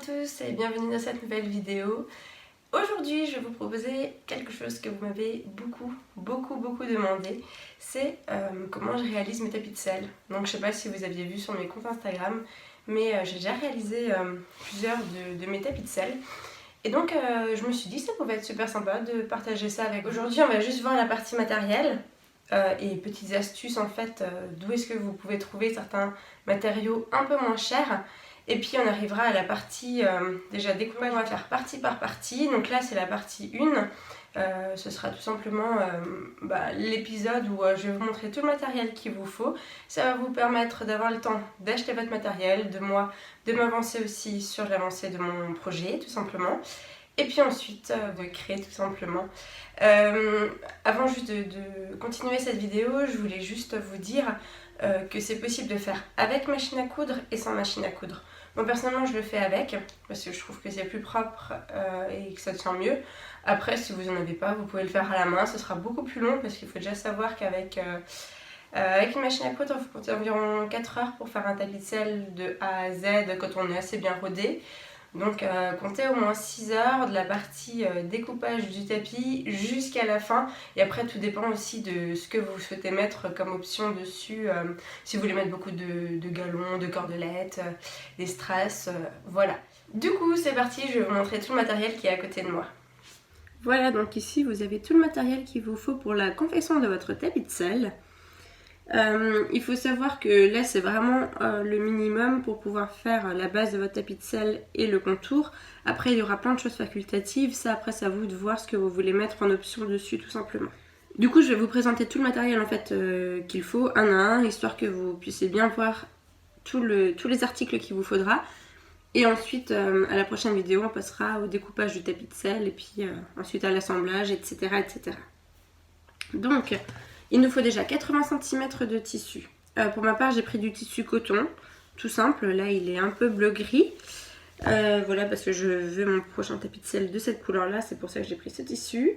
tous et bienvenue dans cette nouvelle vidéo. Aujourd'hui je vais vous proposer quelque chose que vous m'avez beaucoup demandé. C'est comment je réalise mes tapis de sel. Donc je sais pas si vous aviez vu sur mes comptes Instagram, mais j'ai déjà réalisé plusieurs de mes tapis de sel. Et donc je me suis dit que ça pouvait être super sympa de partager ça avec vous. Aujourd'hui on va juste voir la partie matérielle et petites astuces en fait d'où est-ce que vous pouvez trouver certains matériaux un peu moins chers. Et puis on arrivera à la partie déjà découpage, on va faire partie par partie. Donc là c'est la partie 1, ce sera tout simplement l'épisode où je vais vous montrer tout le matériel qu'il vous faut. Ça va vous permettre d'avoir le temps d'acheter votre matériel, de m'avancer aussi sur l'avancée de mon projet tout simplement. Et puis ensuite de créer tout simplement. Avant juste de continuer cette vidéo, je voulais juste vous dire que c'est possible de faire avec machine à coudre et sans machine à coudre. Moi personnellement je le fais avec parce que je trouve que c'est plus propre et que ça tient mieux. Après si vous n'en avez pas, vous pouvez le faire à la main, ce sera beaucoup plus long parce qu'il faut déjà savoir qu'avec avec une machine à coudre, il faut compter environ 4 heures pour faire un tapis de sel de A à Z quand on est assez bien rodé. Donc comptez au moins 6 heures de la partie découpage du tapis jusqu'à la fin. Et après tout dépend aussi de ce que vous souhaitez mettre comme option dessus. Si vous voulez mettre beaucoup de galons, de cordelettes, des strass, voilà. Du coup c'est parti, je vais vous montrer tout le matériel qui est à côté de moi. Voilà, donc ici vous avez tout le matériel qu'il vous faut pour la confection de votre tapis de sel. Il faut savoir que là c'est vraiment le minimum pour pouvoir faire la base de votre tapis de sel et le contour. Après il y aura plein de choses facultatives, ça après c'est à vous de voir ce que vous voulez mettre en option dessus tout simplement. Du coup je vais vous présenter tout le matériel en fait qu'il faut un à un, histoire que vous puissiez bien voir tous les articles qu'il vous faudra. Et ensuite à la prochaine vidéo on passera au découpage du tapis de sel et puis ensuite à l'assemblage, etc. Donc il nous faut déjà 80 cm de tissu. Pour ma part, j'ai pris du tissu coton, tout simple. Là, il est un peu bleu-gris. Voilà, parce que je veux mon prochain tapis de sel de cette couleur-là. C'est pour ça que j'ai pris ce tissu.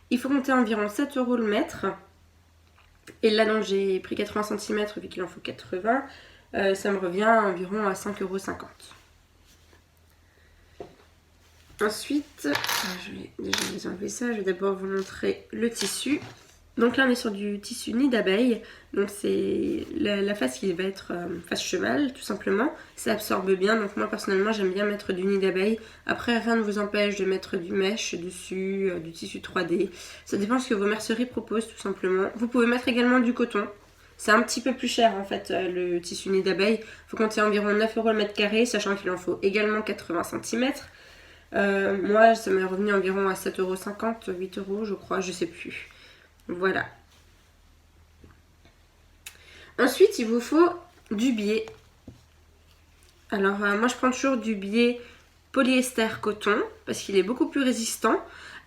Il faut compter environ 7 € le mètre. Et là, donc, j'ai pris 80 cm vu qu'il en faut 80. Ça me revient environ à 5,50 €. Ensuite, je vais déjà vous enlever ça. Je vais d'abord vous montrer le tissu. Donc là on est sur du tissu nid d'abeille, donc c'est la face qui va être face cheval tout simplement, ça absorbe bien, donc moi personnellement j'aime bien mettre du nid d'abeille. Après rien ne vous empêche de mettre du mèche dessus, du tissu 3D, ça dépend de ce que vos merceries proposent tout simplement. Vous pouvez mettre également du coton, c'est un petit peu plus cher en fait le tissu nid d'abeille, il faut compter environ 9 € le mètre carré, sachant qu'il en faut également 80 cm. Moi ça m'est revenu environ à 7,50 €, 8 € je crois, je sais plus. Voilà. Ensuite, il vous faut du biais. Alors, moi, je prends toujours du biais polyester coton parce qu'il est beaucoup plus résistant.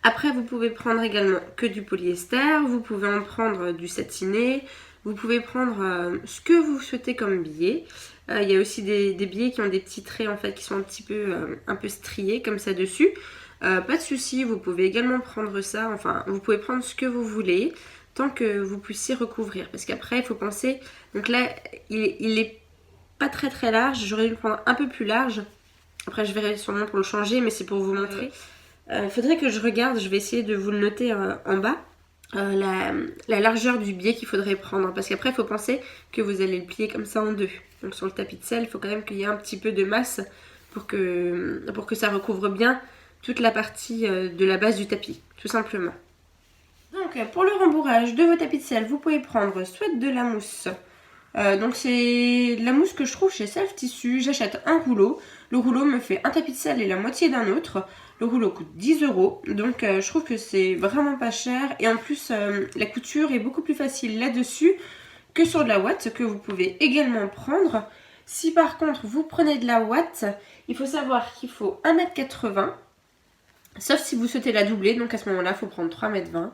Après, vous pouvez prendre également que du polyester. Vous pouvez en prendre du satiné. Vous pouvez prendre ce que vous souhaitez comme biais. Il y a aussi des biais qui ont des petits traits en fait qui sont un peu striés comme ça dessus. Pas de souci, vous pouvez également prendre ça, enfin vous pouvez prendre ce que vous voulez tant que vous puissiez recouvrir, parce qu'après il faut penser, donc là il est pas très large, j'aurais dû le prendre un peu plus large, après je verrai sûrement pour le changer, mais c'est pour vous montrer. Faudrait que je regarde, je vais essayer de vous le noter en bas, la largeur du biais qu'il faudrait prendre, parce qu'après il faut penser que vous allez le plier comme ça en deux, donc sur le tapis de sel il faut quand même qu'il y ait un petit peu de masse pour que ça recouvre bien toute la partie de la base du tapis, tout simplement. Donc pour le rembourrage de vos tapis de sel, vous pouvez prendre soit de la mousse. Donc c'est de la mousse que je trouve chez Self Tissu. J'achète un rouleau. Le rouleau me fait un tapis de sel et la moitié d'un autre. Le rouleau coûte 10 €. Donc je trouve que c'est vraiment pas cher. Et en plus la couture est beaucoup plus facile là-dessus que sur de la ouate que vous pouvez également prendre. Si par contre vous prenez de la ouate, il faut savoir qu'il faut 1,80 m. Sauf si vous souhaitez la doubler, donc à ce moment-là, il faut prendre 3,20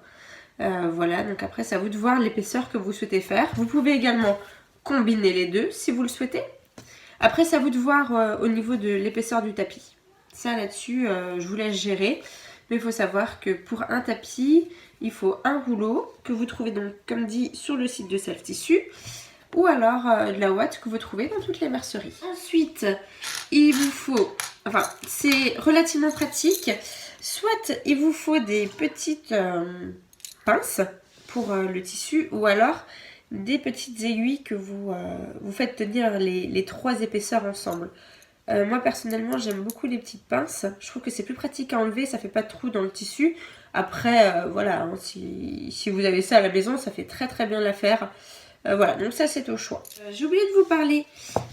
m. Voilà, donc après, c'est à vous de voir l'épaisseur que vous souhaitez faire. Vous pouvez également combiner les deux si vous le souhaitez. Après, c'est à vous de voir au niveau de l'épaisseur du tapis. Ça, là-dessus, je vous laisse gérer. Mais il faut savoir que pour un tapis, il faut un rouleau que vous trouvez donc, comme dit, sur le site de Self Tissu. Ou alors de la ouate que vous trouvez dans toutes les merceries. Ensuite, il vous faut Enfin, c'est relativement pratique. Soit il vous faut des petites pinces pour le tissu, ou alors des petites aiguilles que vous faites tenir les 3 épaisseurs ensemble. Moi personnellement j'aime beaucoup les petites pinces, je trouve que c'est plus pratique à enlever, ça fait pas de trou dans le tissu. Après voilà, hein, si vous avez ça à la maison, ça fait très très bien l'affaire. Voilà, donc ça c'est au choix. J'ai oublié de vous parler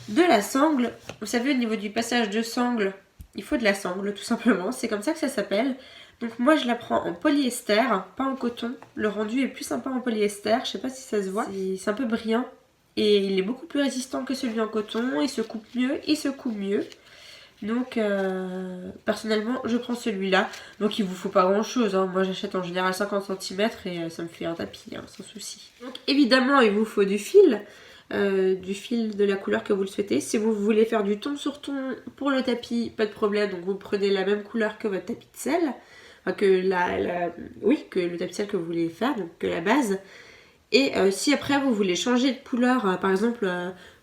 de la sangle. Vous savez, au niveau du passage de sangle, il faut de la sangle tout simplement, c'est comme ça que ça s'appelle. Donc moi je la prends en polyester, pas en coton. Le rendu est plus sympa en polyester, je sais pas si ça se voit. C'est un peu brillant et il est beaucoup plus résistant que celui en coton. Il se coupe mieux, il se coud mieux. Donc personnellement je prends celui-là. Donc il vous faut pas grand chose, hein. Moi j'achète en général 50 cm et ça me fait un tapis, hein, sans souci. Donc évidemment il vous faut du fil de la couleur que vous le souhaitez. Si vous voulez faire du ton sur ton pour le tapis, pas de problème. Donc vous prenez la même couleur que votre tapis de sel. Enfin, que le tapis de sel que vous voulez faire, donc que la base. Et si après vous voulez changer de couleur, par exemple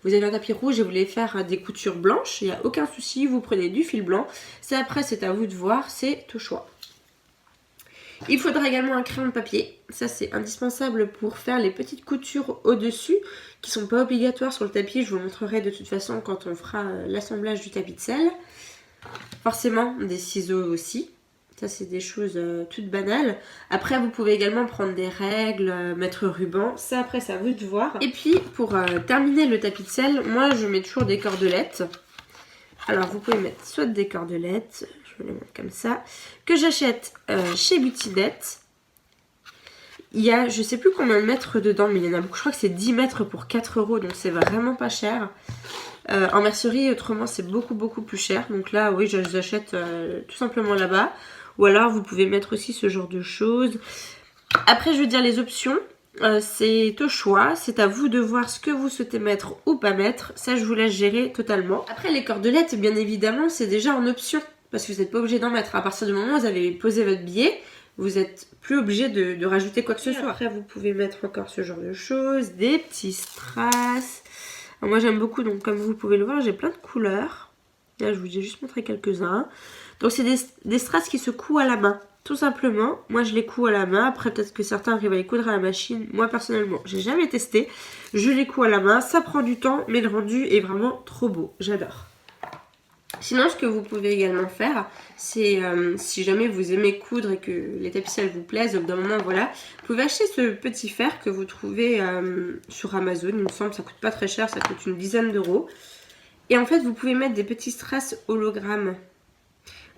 vous avez un tapis rouge et vous voulez faire des coutures blanches, il n'y a aucun souci, vous prenez du fil blanc. Ça après c'est à vous de voir, c'est au choix. Il faudra également un crayon de papier, ça c'est indispensable pour faire les petites coutures au-dessus qui sont pas obligatoires sur le tapis. Je vous montrerai de toute façon quand on fera l'assemblage du tapis de sel. Forcément des ciseaux aussi. Ça c'est des choses toutes banales. Après vous pouvez également prendre des règles, mettre ruban. Ça après c'est à vous de voir. Et puis pour terminer le tapis de sel, moi je mets toujours des cordelettes. Alors vous pouvez mettre soit des cordelettes, je vais les mettre comme ça, que j'achète chez Beautydette. Il y a je sais plus combien de mètres dedans, mais il y en a beaucoup. Je crois que c'est 10 mètres pour 4 €, donc c'est vraiment pas cher. En mercerie autrement c'est beaucoup plus cher. Donc là oui je les achète tout simplement là-bas. Ou alors vous pouvez mettre aussi ce genre de choses. Après je veux dire les options, c'est au choix. C'est à vous de voir ce que vous souhaitez mettre ou pas mettre. Ça je vous laisse gérer totalement. Après les cordelettes bien évidemment c'est déjà en option. Parce que vous n'êtes pas obligé d'en mettre. À partir du moment où vous avez posé votre billet, vous n'êtes plus obligé de rajouter quoi que ce soit. Après vous pouvez mettre encore ce genre de choses. Des petits strass. Alors, moi j'aime beaucoup, donc comme vous pouvez le voir j'ai plein de couleurs. Là je vous ai juste montré quelques-uns. Donc c'est des strass qui se couent à la main, tout simplement. Moi je les couds à la main, après peut-être que certains arrivent à les coudre à la machine. Moi personnellement j'ai jamais testé, je les couds à la main, ça prend du temps mais le rendu est vraiment trop beau, j'adore. Sinon ce que vous pouvez également faire, c'est si jamais vous aimez coudre et que les tapis sels vous plaisent, au bout d'un moment voilà, vous pouvez acheter ce petit fer que vous trouvez sur Amazon, il me semble, ça coûte pas très cher, ça coûte une dizaine d'euros. Et en fait vous pouvez mettre des petits strass hologrammes.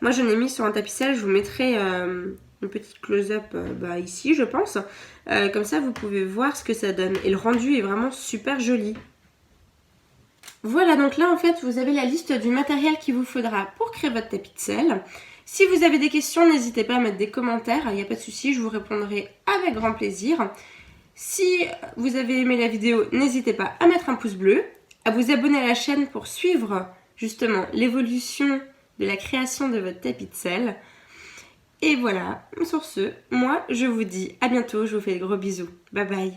Moi j'en ai mis sur un tapis sel, je vous mettrai une petite close-up ici je pense. Comme ça vous pouvez voir ce que ça donne. Et le rendu est vraiment super joli. Voilà, donc là en fait vous avez la liste du matériel qu'il vous faudra pour créer votre tapis de sel. Si vous avez des questions, n'hésitez pas à mettre des commentaires, il n'y a pas de souci, je vous répondrai avec grand plaisir. Si vous avez aimé la vidéo, n'hésitez pas à mettre un pouce bleu, à vous abonner à la chaîne pour suivre justement l'évolution de la création de votre tapis de sel. Et voilà, sur ce, moi je vous dis à bientôt, je vous fais de gros bisous. Bye bye.